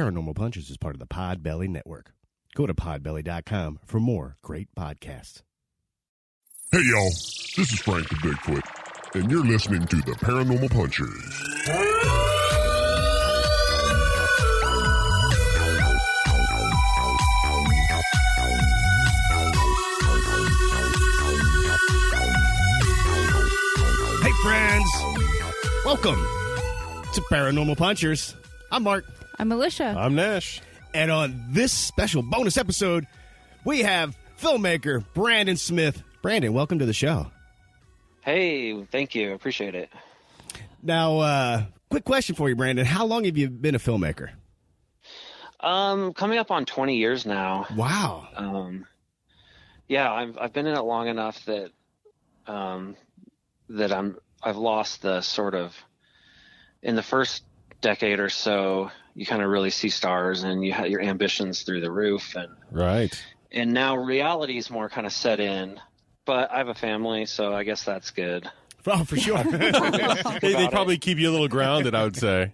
Paranormal Punches is part of the Podbelly Network. Go to podbelly.com for more great podcasts. Hey, y'all. This is Frank the Bigfoot, and you're listening to the Paranormal Punchers. Hey, friends. Welcome to Paranormal Punchers. I'm Mark. I'm Alicia. I'm Nash. And on this special bonus episode, we have filmmaker Brandon Smith. Brandon, welcome to the show. Hey, thank you. Appreciate it. Now, quick question for you, Brandon. How long have you been a filmmaker? Coming up on 20 years now. Wow. Yeah, I've been in it long enough that I've lost the sort of, in the first decade or so, you kind of really see stars and you have your ambitions through the roof, and Right. And now reality's more kind of set in. But I have a family, so I guess that's good. Oh, for sure. They probably keep you a little grounded, I would say.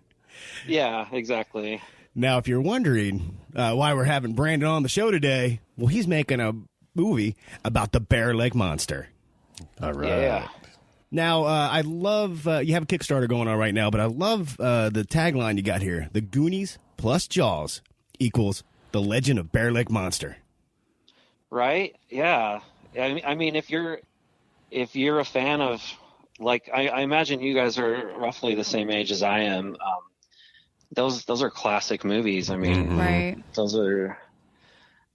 Yeah, exactly. Now, if you're wondering why we're having Brandon on the show today, well, he's making a movie about the Bear Lake Monster. All right. Yeah. Now, I love, you have a Kickstarter going on right now, but I love the tagline you got here. The Goonies plus Jaws equals the Legend of Bear Lake Monster. Right? Yeah. I mean, if you're a fan of, like, I imagine you guys are roughly the same age as I am. Those are classic movies. I mean, Right. those are,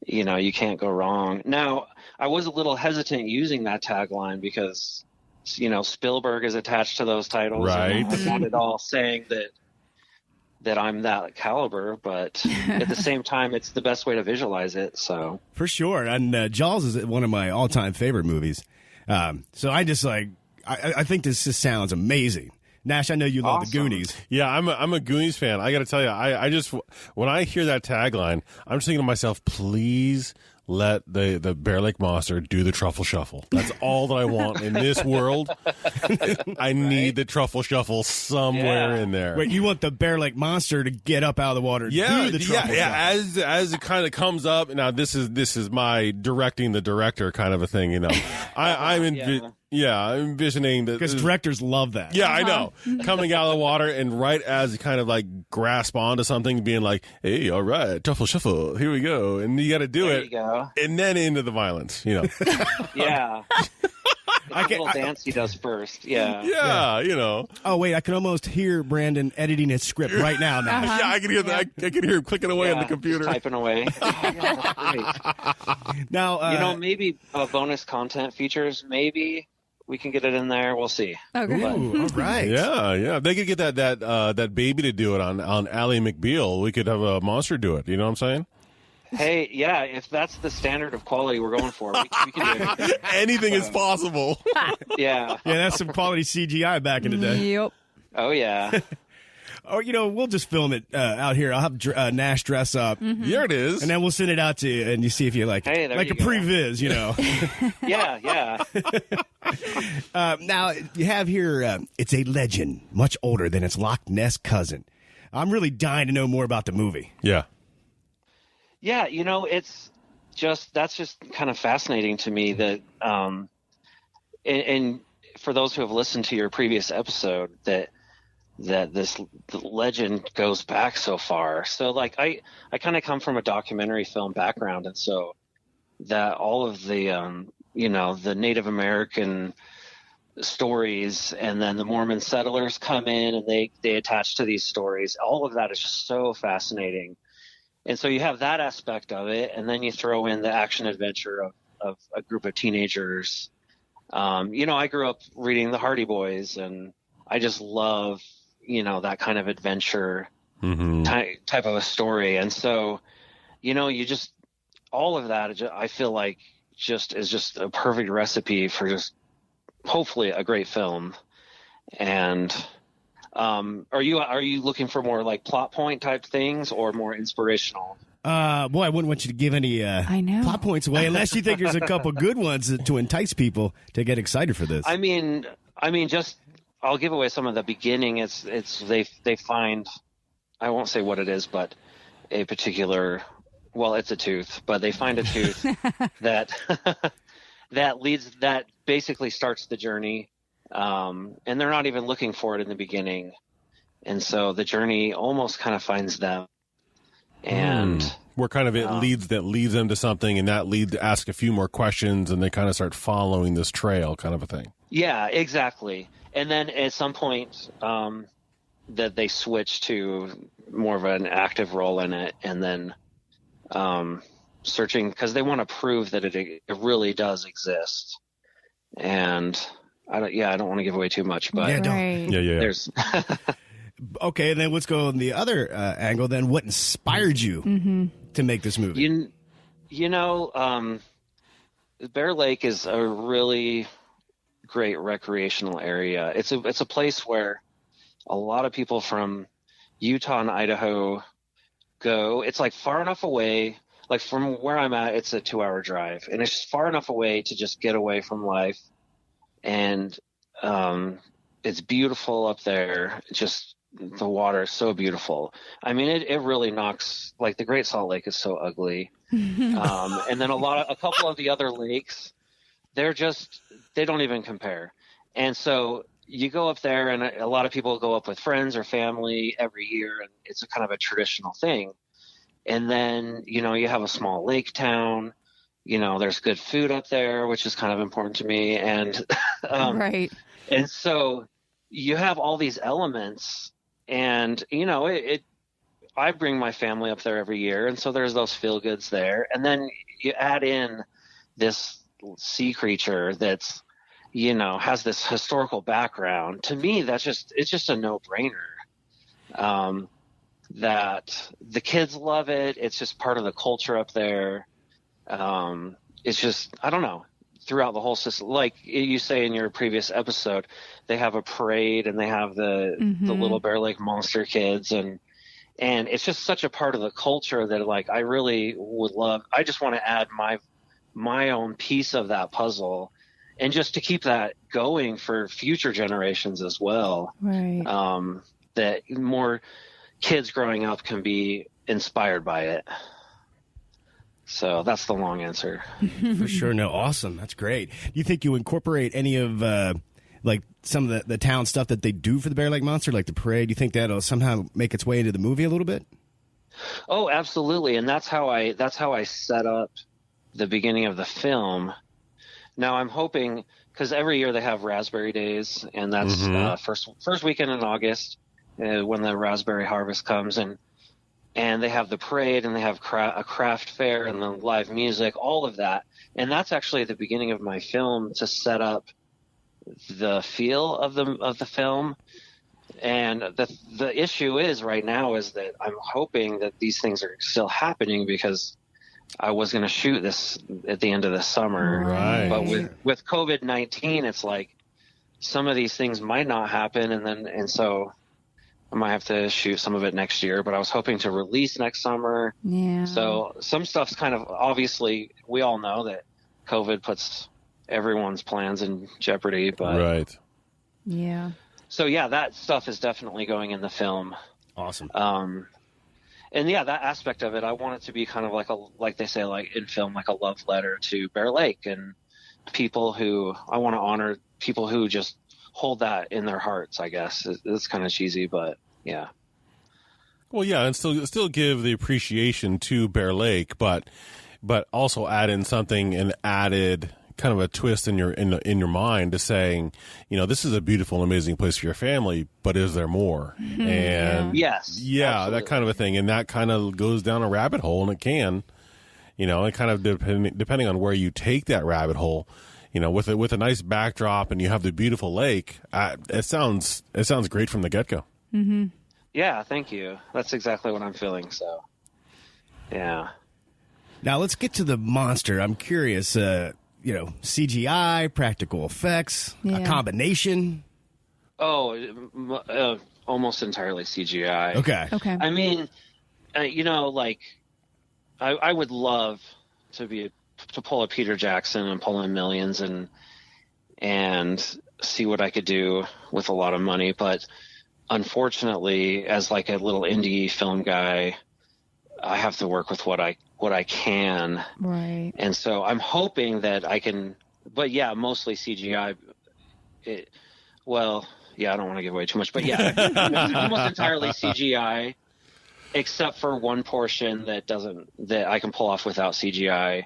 you can't go wrong. Now, I was a little hesitant using that tagline because, Spielberg is attached to those titles. Right. And I'm not at all saying that I'm that caliber, but at the same time, it's the best way to visualize it. So For sure. And Jaws is one of my all-time favorite movies. So I just I think this just sounds amazing. Nash, I know you love the Awesome. Goonies. Yeah, I'm a Goonies fan. I got to tell you, I just, when I hear that tagline, I'm just thinking to myself, please let the Bear Lake Monster do the truffle shuffle. That's all that I want in this world. I need the truffle shuffle somewhere in there. Wait, you want the Bear Lake Monster to get up out of the water and do the truffle shuffle. As it kind of comes up. Now this is my directing the director kind of a thing, I'm envisioning that Because directors love that. Yeah, I know. Coming out of the water and right as you kind of like grasp onto something, being like, hey, all right, truffle shuffle, here we go. And you got to do there it. you go. And then into the violence, Yeah. I The can- little dance he does first. Yeah. Yeah. Oh, wait, I can almost hear Brandon editing his script right now, Nash. Yeah, I can hear that. I can hear him clicking away on the Yeah, computer. just typing away. Yeah, that's great. Now, Maybe bonus content features. Maybe we can get it in there. We'll see. Okay. ooh, all right. Yeah. If they could get that baby to do it on Ally McBeal, we could have a monster do it. You know what I'm saying? Hey, yeah, if that's the standard of quality we're going for, we can do anything. Anything is possible. Yeah. Yeah, that's some quality CGI back in the day. Yep. Oh, yeah. Or, we'll just film it out here. I'll have Nash dress up, Here it is. and then we'll send it out to you, and you see if you like it. Hey, there like you a go. previs, Yeah. Now, you have here, it's a legend, much older than its Loch Ness cousin. I'm really dying to know more about the movie. Yeah. Yeah, it's that's just kind of fascinating to me that, and for those who have listened to your previous episode, that this legend goes back so far. So, like, I kind of come from a documentary film background, and so that all of the, the Native American stories, and then the Mormon settlers come in and they attach to these stories. All of that is just so fascinating. And so you have that aspect of it, and then you throw in the action adventure of a group of teenagers. I grew up reading the Hardy Boys, and I just love, that kind of adventure type of a story. And so, you just, all of that, I feel like is just a perfect recipe for just hopefully a great film. And are you looking for more like plot point type things or more inspirational? Boy, I wouldn't want you to give any I know. plot points away unless you think there's a couple good ones to entice people to get excited for this. I mean, just I'll give away some of the beginning. It's they find, I won't say what it is, but a particular, well, it's a tooth, but they find a tooth that that basically starts the journey. And they're not even looking for it in the beginning. And so the journey almost kind of finds them. And where kind of it leads them to something, and that leads to ask a few more questions, and they kind of start following this trail kind of a thing. Yeah, exactly. And then at some point that they switch to more of an active role in it, and then searching, because they want to prove that it really does exist. And I don't want to give away too much, but there's okay, and then let's go on the other angle. Then, what inspired you to make this movie? Bear Lake is a really great recreational area. It's a place where a lot of people from Utah and Idaho go. It's like far enough away. Like from where I'm at, it's a 2-hour drive, and it's far enough away to just get away from life. And it's beautiful up there. Just the water is so beautiful. I mean, it really knocks, like the Great Salt Lake is so ugly. And then a couple of the other lakes, they don't even compare. And so you go up there, and a lot of people go up with friends or family every year, and it's a kind of a traditional thing. And then, you have a small lake town, there's good food up there, which is kind of important to me. And, right. And so you have all these elements, and, I bring my family up there every year. And so there's those feel goods there. And then you add in this sea creature that's, has this historical background. To me, it's just a no brainer. That the kids love it. It's just part of the culture up there. It's just, I don't know, throughout the whole system. Like you say in your previous episode, they have a parade, and they have the little Bear Lake monster kids, and it's just such a part of the culture that, like, I really would love. I just want to add my own piece of that puzzle, and just to keep that going for future generations as well. Right. That more kids growing up can be inspired by it. So that's the long answer. For sure. No, awesome. That's great. Do you think you incorporate any of like some of the town stuff that they do for the Bear Lake Monster, like the parade? Do you think that'll somehow make its way into the movie a little bit? Oh, absolutely. And that's how I set up the beginning of the film. Now I'm hoping, because every year they have Raspberry Days, and that's first weekend in August when the raspberry harvest comes, and they have the parade, and they have a craft fair, and the live music, all of that. And that's actually the beginning of my film, to set up the feel of the film. And the issue is right now is that I'm hoping that these things are still happening, because I was going to shoot this at the end of the summer. Right. But with COVID-19, it's like some of these things might not happen. And so I might have to shoot some of it next year, but I was hoping to release next summer. Yeah. So some stuff's kind of, obviously we all know that COVID puts everyone's plans in jeopardy, but right. Yeah. So yeah, that stuff is definitely going in the film. Awesome. And yeah, that aspect of it, I want it to be kind of like they say, like in film, like a love letter to Bear Lake, and people who, I want to honor people who just hold that in their hearts, I guess. It's kind of cheesy, but yeah. Well, yeah, and still give the appreciation to Bear Lake, but also add in something, an added kind of a twist in your mind to saying, this is a beautiful, amazing place for your family, but is there more? And yes, yeah, absolutely. that kind of a thing, and that kind of goes down a rabbit hole, and it can, it kind of depending on where you take that rabbit hole, with a nice backdrop, and you have the beautiful lake. It sounds great from the get-go. Mm-hmm. Yeah, thank you. That's exactly what I'm feeling. So, yeah. Now let's get to the monster. I'm curious. CGI, practical effects, a combination. Oh, almost entirely CGI. Okay. I mean, I would love to pull a Peter Jackson and pull in millions and see what I could do with a lot of money. But unfortunately, as like a little indie film guy, I have to work with what I can. Right. And so I'm hoping that I can, but yeah, mostly CGI. Well, yeah, I don't want to give away too much, but yeah, almost entirely CGI, except for one portion that I can pull off without CGI,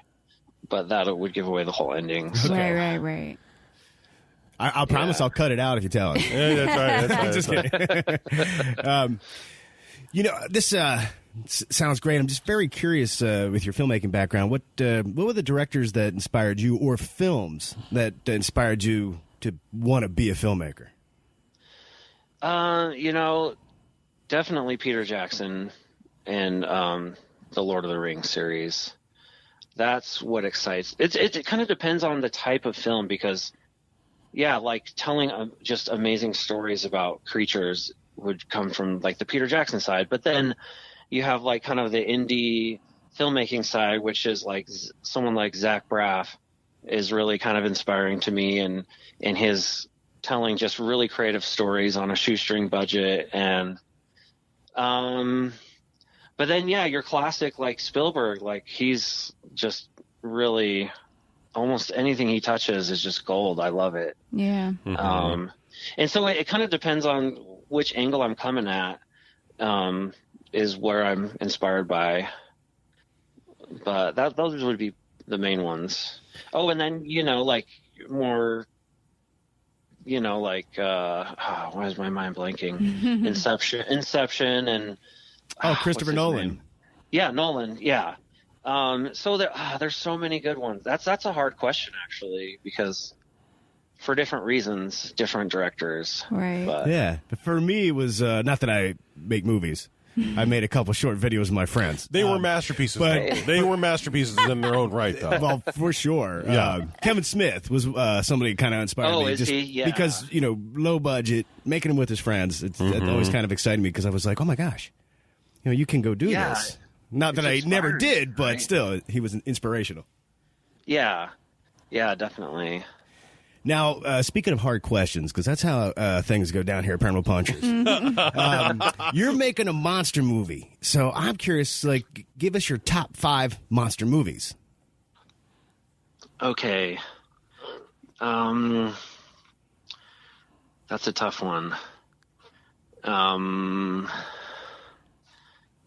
but that would give away the whole ending. So. Right. I'll promise I'll cut it out if you tell us. Yeah, that's right. That's right. Just kidding. This sounds great. I'm just very curious with your filmmaking background. What were the directors that inspired you, or films that inspired you to want to be a filmmaker? Definitely Peter Jackson and the Lord of the Rings series. That's what excites. It kind of depends on the type of film, because, yeah, like telling just amazing stories about creatures would come from like the Peter Jackson side, but then you have like kind of the indie filmmaking side, which is like someone like Zach Braff is really kind of inspiring to me, and his telling just really creative stories on a shoestring budget. And but then your classic like Spielberg, like he's just really, almost anything he touches is just gold. I love it. Yeah. And so it kind of depends on which angle I'm coming at, is where I'm inspired by. But those would be the main ones. Oh, and then, like more, why is my mind blanking? Inception and Christopher Nolan. Yeah, Nolan. Yeah. So there's so many good ones. That's a hard question, actually, because for different reasons, different directors. Right. But for me, it was not that I make movies. I made a couple short videos with my friends. They were masterpieces. But they were masterpieces in their own right, though. Well, for sure. Yeah. Kevin Smith was somebody who kind of inspired me. Is he? Yeah. Because, low budget, making them with his friends. It always kind of excited me, because I was like, oh, my gosh, you can go do this. Not that I never did, but still, he was inspirational. Yeah. Yeah, definitely. Now, speaking of hard questions, because that's how things go down here at Paranormal Punchers. You're making a monster movie. So I'm curious, give us your top 5 monster movies. Okay. That's a tough one.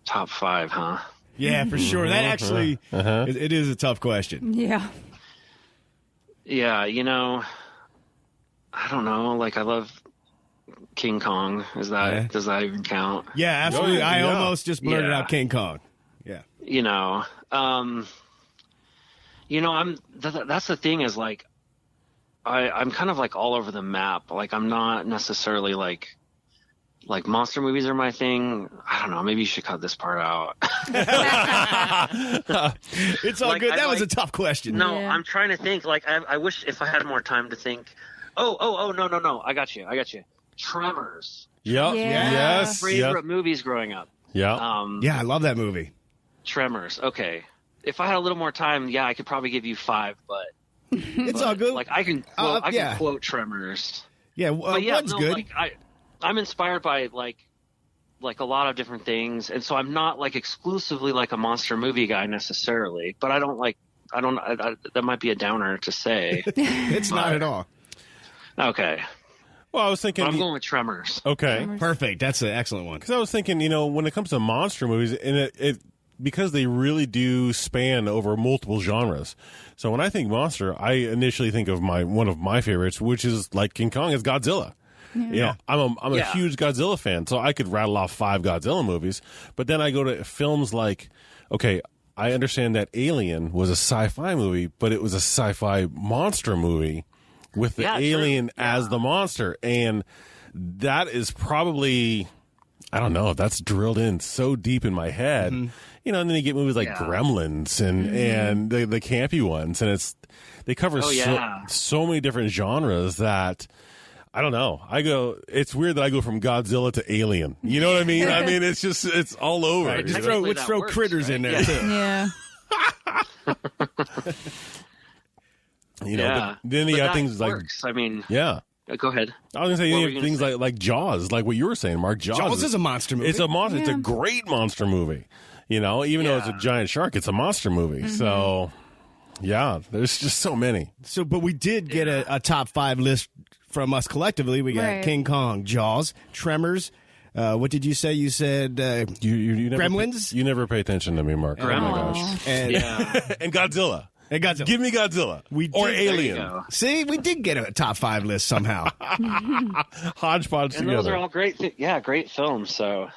Top 5, huh? Yeah, for sure. That actually, it is a tough question. Yeah. Yeah, I don't know. Like, I love King Kong. Does that even count? Yeah, absolutely. Yeah. I almost just blurted out King Kong. Yeah. That's the thing is, like, I'm kind of like all over the map. Like, I'm not necessarily like monster movies are my thing. I don't know. Maybe you should cut this part out. It's all good. That was a tough question. No, Yeah. I'm trying to think. Like, I wish if I had more time to think. Oh, no. I got you. Tremors. Yep. Yeah. Yes. Favorite movies growing up. Yeah. Yeah, I love that movie. Tremors. Okay. If I had a little more time, I could probably give you 5, but It's all good. like I can quote Tremors. Yeah, one's good. Like, I'm inspired by like a lot of different things, and so I'm not like exclusively like a monster movie guy necessarily, but I don't that might be a downer to say. It's not at all. Okay. Well, I was thinking. But I'm going with Tremors. Okay. Perfect. That's an excellent one. Because I was thinking, when it comes to monster movies, and it because they really do span over multiple genres. So when I think monster, I initially think of one of my favorites, which is like King Kong, is Godzilla. Yeah. I'm a huge Godzilla fan, so I could rattle off 5 Godzilla movies. But then I go to films like, okay, I understand that Alien was a sci-fi movie, but it was a sci-fi monster movie with the alien as the monster, and that is probably, I don't know, that's drilled in so deep in my head. And then you get movies like Gremlins and the campy ones, and they cover so many different genres that I don't know. It's weird that I go from Godzilla to Alien. You know what I mean? I mean, it's all over. Right, let's throw critters in there too. Yeah. But then you have things works. like, I mean, go ahead. I was gonna say, you have things like Jaws, like what you were saying, Mark. Jaws is a monster movie. It's a monster. Yeah. It's a great monster movie. You know, even though it's a Yeah. giant shark, it's a monster movie. So, yeah, there's just so many. So, but we did get a top 5 list from us collectively. We got Right. King Kong, Jaws, Tremors. What did you say? You said You never Gremlins? You never pay attention to me, Mark. Oh my Gremlins. gosh. and, Yeah. And Godzilla. and Godzilla. Give me Godzilla. We or did- There you Alien. go. See, we did get a top 5 list somehow. Hodgepodge And together. those are all great. Great films. So,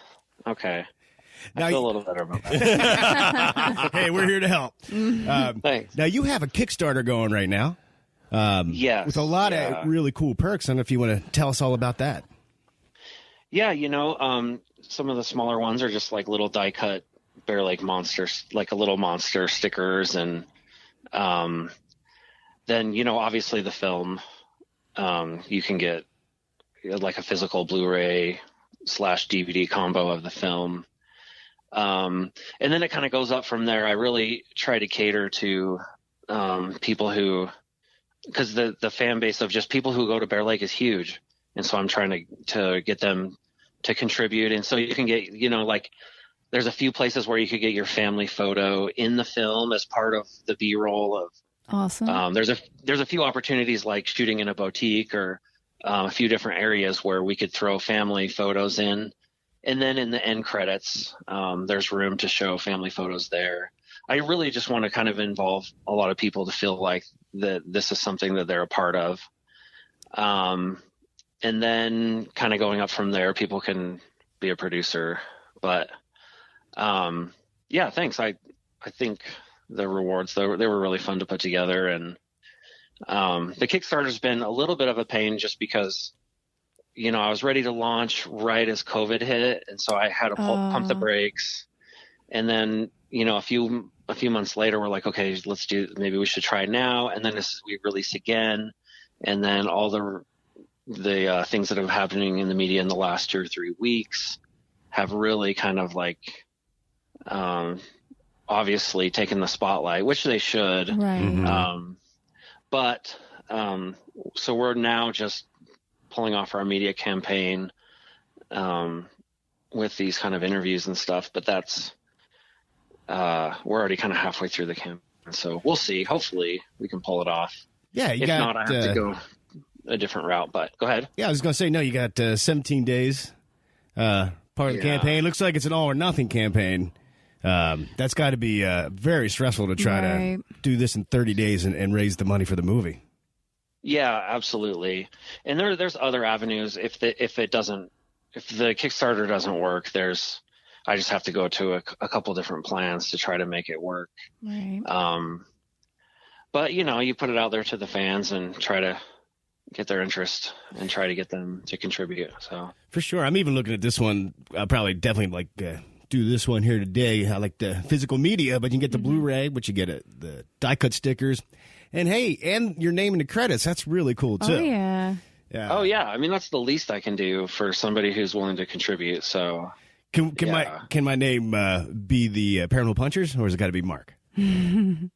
okay. Now I feel a you- little better about that. Hey, we're here to help. Thanks. Now you have a Kickstarter going right now. Yes. With a lot yeah. of really cool perks. I don't know if you want to tell us all about that. Yeah, some of the smaller ones are just like little die cut Bear Lake monsters, like a little monster stickers, and then obviously the film. You can get like a physical Blu-ray / DVD combo of the film, and then it kind of goes up from there. I really try to cater to people who, because the fan base of just people who go to Bear Lake is huge, and so I'm trying to get them to contribute. And so you can get, like there's a few places where you could get your family photo in the film as part of the B-roll of, Awesome. there's a few opportunities like shooting in a boutique or a few different areas where we could throw family photos in. And then in the end credits, there's room to show family photos there. I really just want to kind of involve a lot of people to feel like that this is something that they're a part of. And then kind of going up from there, people can be a producer. But yeah, thanks. I think the rewards, they were really fun to put together. And the Kickstarter's been a little bit of a pain just because, I was ready to launch right as COVID hit. And so I had to pump the brakes. And then, a few months later, we're like, okay, maybe we should try now. And then we release again. And then all the things that have been happening in the media in the last 2 or 3 weeks have really kind of like, obviously taken the spotlight, which they should. Right. So we're now just pulling off our media campaign, with these kind of interviews and stuff, but that's, we're already kind of halfway through the campaign. So we'll see. Hopefully we can pull it off. Yeah, If not, I have to go a different route, but go ahead. Yeah, I was going to say, no, you got 17 days part of the campaign. Looks like it's an all or nothing campaign. That's got to be very stressful to try Right. to do this in 30 days and raise the money for the movie. Yeah, absolutely. And there's other avenues. If the Kickstarter doesn't work, I just have to go to a couple different plans to try to make it work. Right. But you put it out there to the fans and try to get their interest and try to get them to contribute. So For sure. I'm even looking at this one. I'll probably definitely do this one here today. I like the physical media, but you can get the Blu-ray, but you get the die-cut stickers. And, hey, and your name in the credits. That's really cool, too. Oh, yeah. Yeah. Oh yeah, I mean that's the least I can do for somebody who's willing to contribute. So Can Yeah. my name be the Paranormal Punchers, or has it got to be Mark? the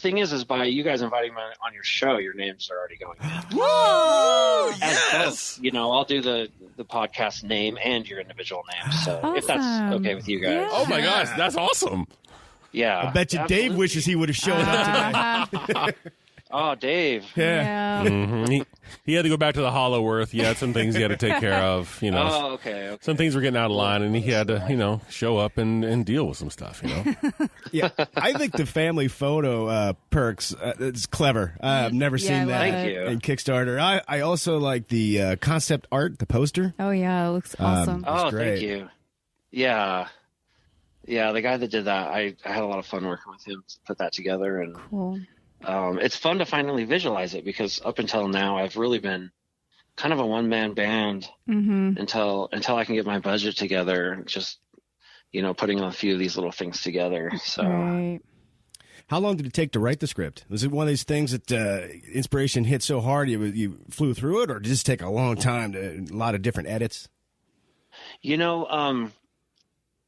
thing is by you guys inviting me on your show, your names are already going. Whoa! As both, I'll do the podcast name and your individual name. So if that's Awesome. okay with you guys, Yeah. Oh my gosh, that's awesome. yeah. I bet you Dave absolutely. wishes he would have shown up tonight. Oh, Dave. Yeah. He had to go back to the Hollow Earth. He had some things he had to take care of. Oh, okay. Some things were getting out of line, and he had to, show up and deal with some stuff. Yeah, I think the family photo perks is clever. I've never Yeah, I seen love that Thank you. in Kickstarter. I also like the concept art, the poster. Oh, yeah. It looks awesome. Oh, great. thank you. Yeah. Yeah, the guy that did that, I had a lot of fun working with him to put that together, and Cool. it's fun to finally visualize it because up until now I've really been kind of a one-man band until I can get my budget together, just putting a few of these little things together. So Right. How long did it take to write the script? Was it one of these things that inspiration hit so hard you flew through it, or did it just take a long time, a lot of different edits?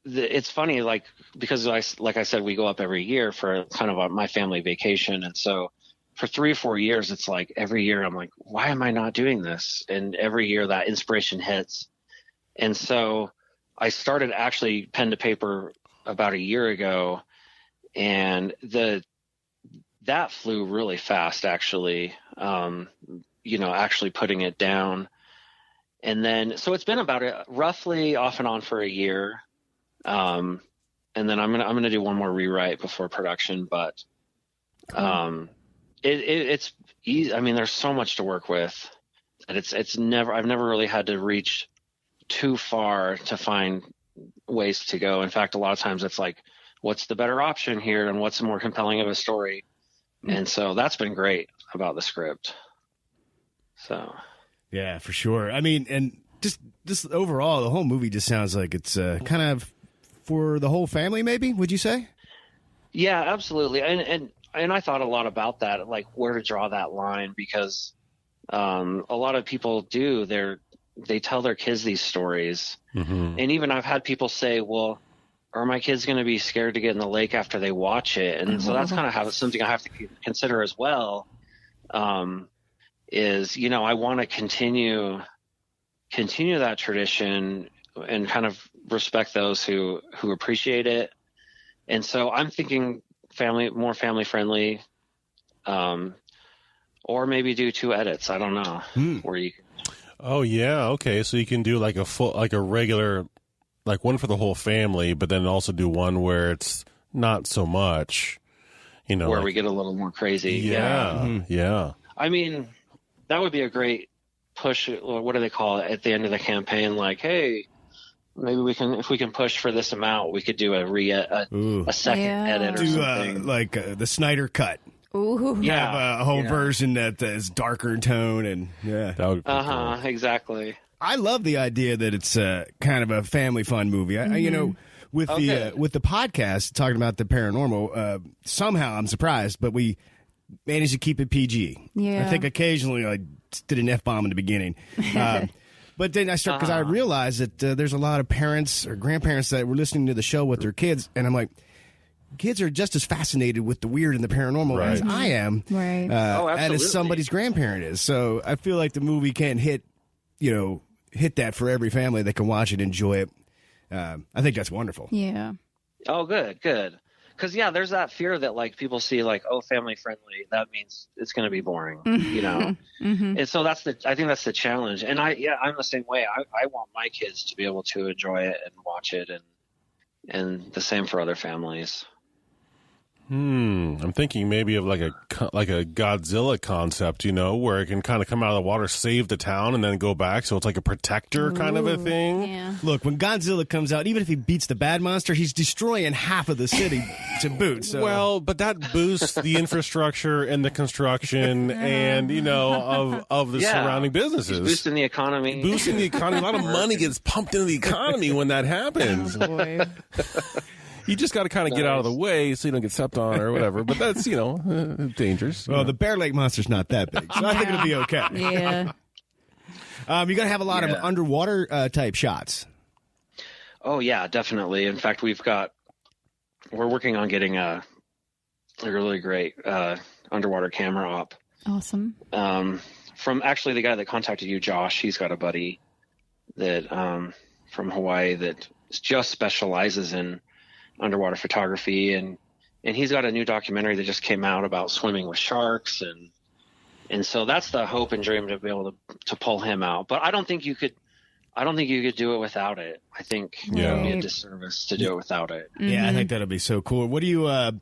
it's funny, because like I said, we go up every year for kind of my family vacation, and so for 3 or 4 years, it's like every year I'm like, why am I not doing this? And every year that inspiration hits, and so I started actually pen to paper about a year ago, and that flew really fast, actually. Actually putting it down, and then so it's been about roughly off and on for a year, and then I'm gonna do one more rewrite before production, but it's easy. I mean, there's so much to work with, and I've never really had to reach too far to find ways to go. In fact, a lot of times it's like, what's the better option here, and what's more compelling of a story? And so that's been great about the script. So, yeah, for sure. I mean, and just overall, the whole movie just sounds like it's kind of for the whole family. Maybe, would you say? Yeah, absolutely. And I thought a lot about that, like where to draw that line, because a lot of people they tell their kids these stories, and even I've had people say, well, are my kids going to be scared to get in the lake after they watch it? And so that's kind of something I have to consider as well. Is, I want to continue that tradition and kind of respect those who appreciate it. And so I'm thinking more family friendly, or maybe do 2 edits. I don't know where you can. Oh yeah. Okay. So you can do like a regular, like one for the whole family, but then also do one where it's not so much, where we get a little more crazy. Yeah. Yeah. I mean, that would be a great push. What do they call it at the end of the campaign? Like, hey, maybe if we can push for this amount, we could do a second edit or something. Like the Snyder cut. Ooh. Yeah. Have a whole version that is darker in tone, and that would be cool. Exactly. I love the idea that it's kind of a family fun movie. With the podcast talking about the paranormal, somehow I'm surprised, but we managed to keep it PG. Yeah. I think occasionally I did an F-bomb in the beginning. But then because I realized that there's a lot of parents or grandparents that were listening to the show with their kids, and I'm like, kids are just as fascinated with the weird and the paranormal as I am, right? And as somebody's grandparent is. So I feel like the movie can hit that for every family that can watch it, enjoy it. I think that's wonderful. Yeah. Oh, good. Because there's that fear that like people see like, oh, family friendly, that means it's going to be boring, And so I think that's the challenge. And I'm the same way. I want my kids to be able to enjoy it and watch it, and the same for other families. I'm thinking maybe of like a Godzilla concept, where it can kind of come out of the water, save the town, and then go back. So it's like a protector kind of a thing. Yeah. Look, when Godzilla comes out, even if he beats the bad monster, he's destroying half of the city to boot. So. Well, but that boosts the infrastructure and the construction and, of the surrounding businesses. He's boosting the economy. A lot of money gets pumped into the economy when that happens. Oh, boy. You just got to kind of get out of the way so you don't get stepped on or whatever. But that's, dangerous. Well, the Bear Lake monster's not that big, so I think it'll be okay. Yeah. You're going to have a lot of underwater type shots. Oh, yeah, definitely. In fact, we're working on getting a really great underwater camera op. Awesome. From actually the guy that contacted you, Josh. He's got a buddy that from Hawaii that just specializes in underwater photography, and he's got a new documentary that just came out about swimming with sharks, and so that's the hope and dream, to be able to pull him out. But I don't think you could do it without it. I think it would be a disservice to do it without it. Yeah, I think that'll be so cool. What do you a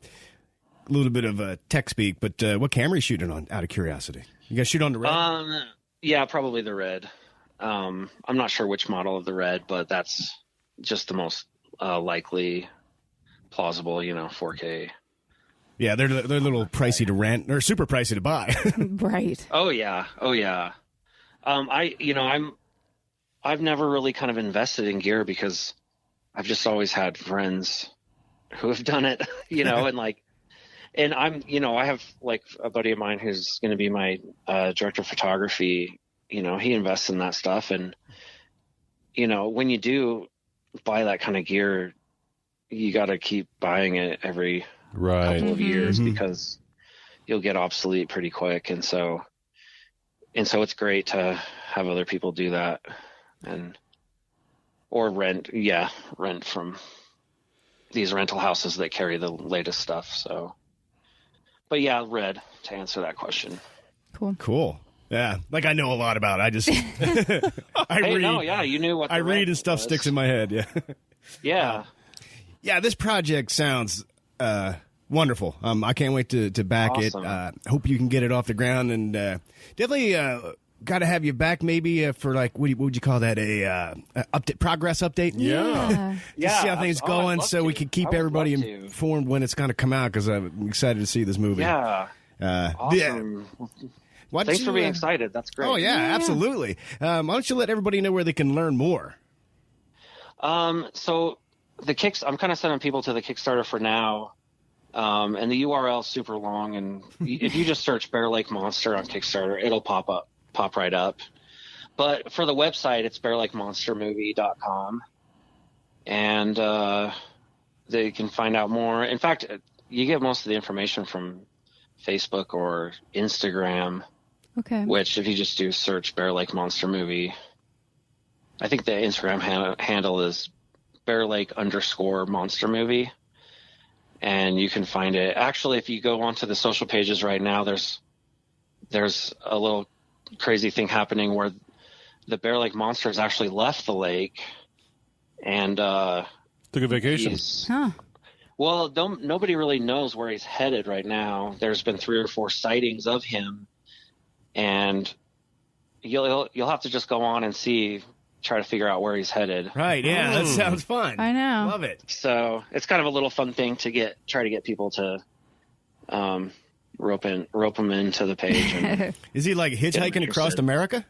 little bit of tech speak, but what camera are you shooting on, out of curiosity? You guys shoot on the Red? Yeah, probably the Red. I'm not sure which model of the Red, but that's just the most likely plausible, 4K. Yeah, they're a little pricey to rent, or super pricey to buy. Right. Oh yeah. I've never really kind of invested in gear because I've just always had friends who have done it, and I have like a buddy of mine who's going to be my director of photography. He invests in that stuff, and when you do buy that kind of gear, you got to keep buying it every couple of years because you'll get obsolete pretty quick. And so it's great to have other people do that or rent from these rental houses that carry the latest stuff. So, but yeah, Red, to answer that question. Cool. Yeah, like I know a lot about it. I just you knew what I the read Red and stuff was. sticks in my head. Yeah. Yeah. Yeah, this project sounds wonderful. I can't wait to back Awesome. it. Hope you can get it off the ground, and definitely got to have you back maybe for like what would you call that, a progress update? Yeah. To see how things going, I'd so love we to. can keep I would everybody love to. informed when it's going to come out, because I'm excited to see this movie. Yeah. Awesome. Why don't Thanks you, for being excited. That's great. Oh yeah, absolutely. Why don't you let everybody know where they can learn more? So I'm kind of sending people to the Kickstarter for now. And the URL is super long, and if you just search Bear Lake Monster on Kickstarter, it'll pop right up. But for the website, it's bearlakemonstermovie.com, and they can find out more. In fact, you get most of the information from Facebook or Instagram, Okay. which if you just do search Bear Lake Monster Movie, I think the Instagram handle is bearlake_monster movie. And you can find it. Actually, if you go onto the social pages right now, there's a little crazy thing happening where the Bear Lake Monster has actually left the lake and Took a vacation. Huh. Well, nobody really knows where he's headed right now. There's been 3 or 4 sightings of him, and you'll have to just go on and try to figure out where he's headed. Right? Yeah, that sounds fun. I know. Love it. So it's kind of a little fun thing to try to get people to rope them into the page. And, Is he like hitchhiking across interested. America?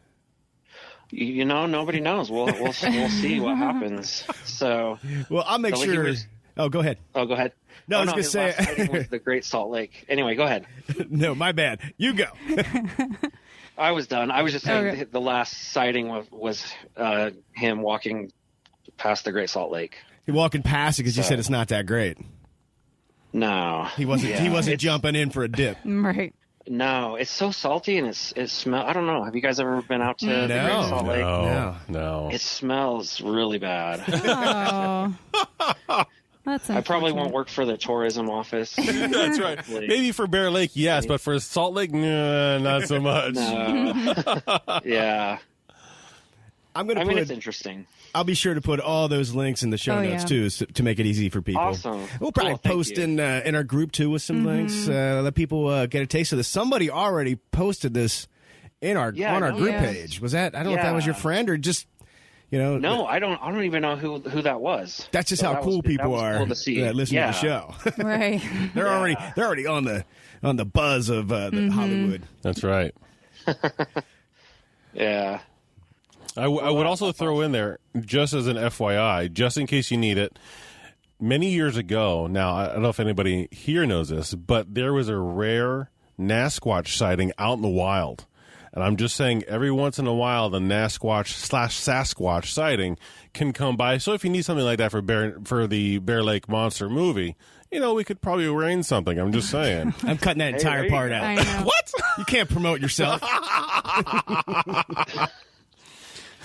nobody knows. We'll see what happens. So, Well, I'll make So he sure. was- Oh, go ahead. oh, go ahead. No, I was gonna his say- last sighting was the Great Salt Lake. Anyway, go ahead. No, my bad. You go. I was done. I was just saying Okay. the last sighting was him walking past the Great Salt Lake. You're walking past it because you So- said it's not that great. No, He wasn't. Yeah, he wasn't it's- jumping in for a dip. Right. No, it's so salty and it smells. I don't know. Have you guys ever been out to the Great No. Salt Lake? No. It smells really bad. Oh. That's I probably unfortunate. won't work for the tourism office. That's right. Maybe for Bear Lake, yes, but for Salt Lake, nah, not so much. No. Yeah. I'm gonna. I mean, put, it's interesting. I'll be sure to put all those links in the show Oh, notes yeah. too, to make it easy for people. Awesome. We'll probably Cool, thank post you. in our group too with some links. Let people get a taste of this. Somebody already posted this in our Yeah, on our I know. group Yeah. page. Was that? I don't know if that was Yeah. your friend or just No, I don't even know who that was. That's just So how that cool was- that people was are cool to see. that listen Yeah. to the show. Right. they're already on the buzz of the Hollywood. That's right. Yeah. I would also throw in there, just as an FYI, just in case you need it, many years ago, now, I don't know if anybody here knows this, but there was a rare Nasquatch sighting out in the wild. And I'm just saying, every once in a while, the Nasquatch/Sasquatch sighting can come by. So if you need something like that for the Bear Lake Monster movie, we could probably arrange something. I'm just saying. I'm cutting that there entire you part go. out. I know. What? You can't promote yourself.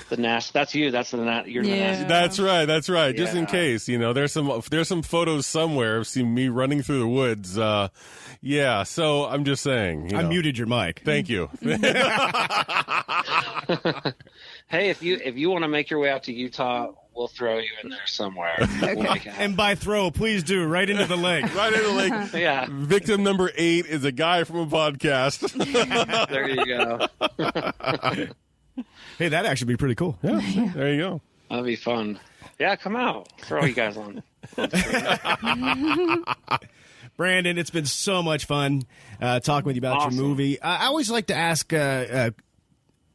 The Nash. That's you. That's the Nash. You're Yeah. the Nash. That's right. Just in Yeah. case, there's some photos somewhere of me running through the woods. Yeah. So I'm just saying. I muted your mic. Thank you. Hey, if you want to make your way out to Utah, we'll throw you in there somewhere. We'll make it happen. And by throw, please do right into the lake. Right in the lake. Yeah. Victim number 8 is a guy from a podcast. There you go. Hey, that'd actually be pretty cool. Yeah. There you go. That'd be fun. Yeah, come out. Throw you guys on. Brandon, it's been so much fun talking with you about Awesome. your movie. I always like to ask,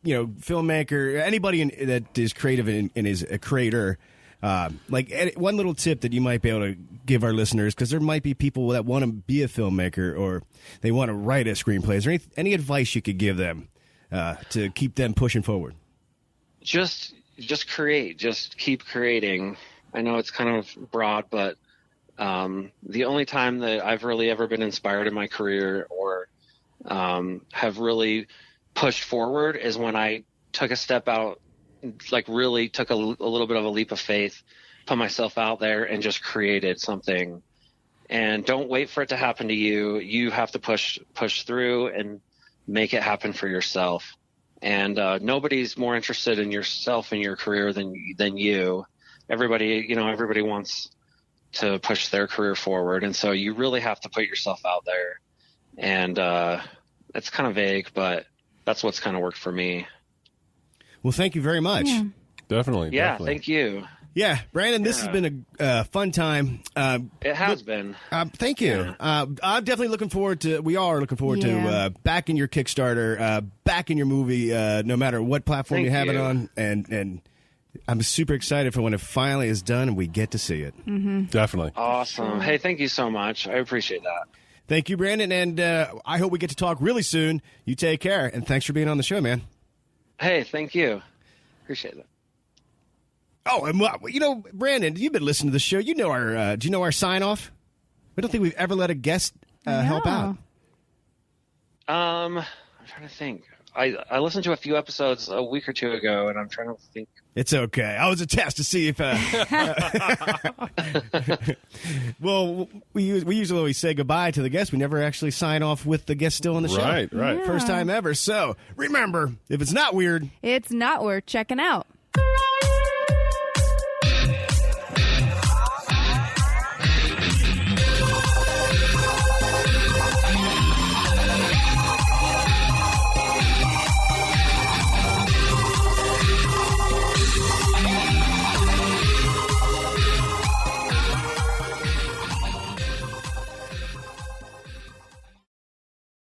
filmmaker, anybody that is creative and is a creator, one little tip that you might be able to give our listeners, because there might be people that want to be a filmmaker or they want to write a screenplay. Is there any advice you could give them to keep them pushing forward? Just create. Just keep creating. I know it's kind of broad, but the only time that I've really ever been inspired in my career or have really pushed forward is when I took a step out, like really took a little bit of a leap of faith put myself out there and just created something. And don't wait for it to happen to you. You have to push through and make it happen for yourself. And nobody's more interested in yourself and your career than you. Everybody wants to push their career forward, and so you really have to put yourself out there. And it's kind of vague, but that's what's kind of worked for me. Well, thank you very much. Yeah. Definitely. Yeah, definitely. thank you. Yeah, Brandon, this has been a fun time. It has been. Thank you. Yeah. I'm definitely looking forward to. We are looking forward Yeah. to back in your Kickstarter, back in your movie, no matter what platform Thank you have it you. on, and I'm super excited for when it finally is done and we get to see it. Definitely. Awesome. Hey, thank you so much. I appreciate that. Thank you, Brandon, and I hope we get to talk really soon. You take care, and thanks for being on the show, man. Hey, thank you. Appreciate it. Oh, and Brandon, you've been listening to the show. You know our. Do you know our sign off? I don't think we've ever let a guest help out. I'm trying to think. I listened to a few episodes a week or two ago, and I'm trying to think. It's okay. I was a test to see if. Well, we usually always say goodbye to the guest. We never actually sign off with the guest still on the show. Right. First time ever. So remember, if it's not weird, It's not worth checking out.